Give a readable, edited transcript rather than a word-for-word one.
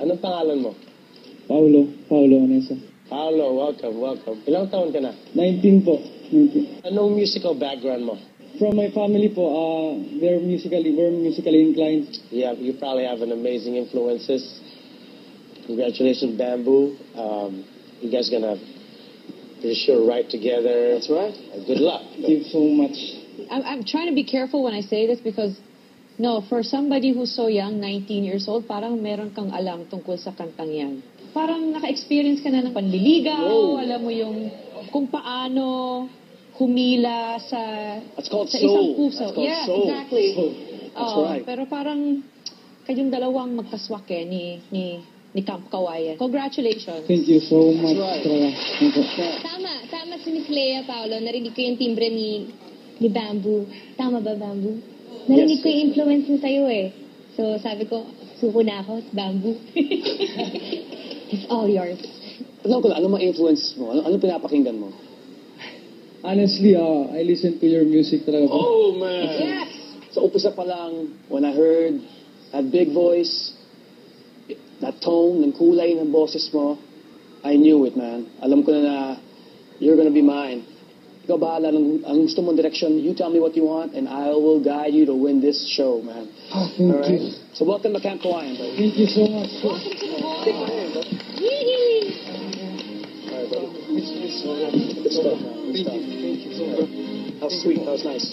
Anong pangalan mo? Paulo Onesa. Paolo, welcome. Ilang taon ka na? 19 po. 19. Anong musical background mo? From my family po, we're musically inclined. Yeah, you probably have an amazing influences. Congratulations, Bamboo. You guys gonna pretty sure write together. That's right. Good luck. Thank you so much. I'm trying to be careful when I say this because, no, for somebody who's so young, 19 years old, parang meron kang alam tungkol sa kantang yan. Parang naka-experience ka na ng panliligaw, alam mo yung kung paano humila sa called isang soul. puso. That's called Yeah, soul. exactly. Soul. That's right. Pero parang kayong dalawang magkaswak ni Camp Kawayan. Congratulations. Thank you so much. That's Talaga. right. Thank you. Tama si Miss Lea, Paolo. Narinig ko yung timbre ni Bamboo. Tama ba, Bamboo? Narinig ko yung influence niya sa'yo eh. So sabi ko, suko na ako, Bamboo. It's all yours. Ano mga influence mo? Ano pinapakinggan mo? Honestly, I listen to your music talaga po. Oh, man. Yes! Sa umpisa pa lang, when I heard that big voice, that tone, ng kulay ng boses mo, I knew it, man. Alam ko na you're gonna be mine. Ikaw bahala ang gusto mong direction. You tell me what you want, and I will guide you to win this show, man. Thank you. So welcome to Camp Kawayan, buddy. Thank you so much. Welcome to the hall. Take my hand, buddy. All right, buddy. Good stuff. Good stuff. Thank you so much. That was sweet. That was nice.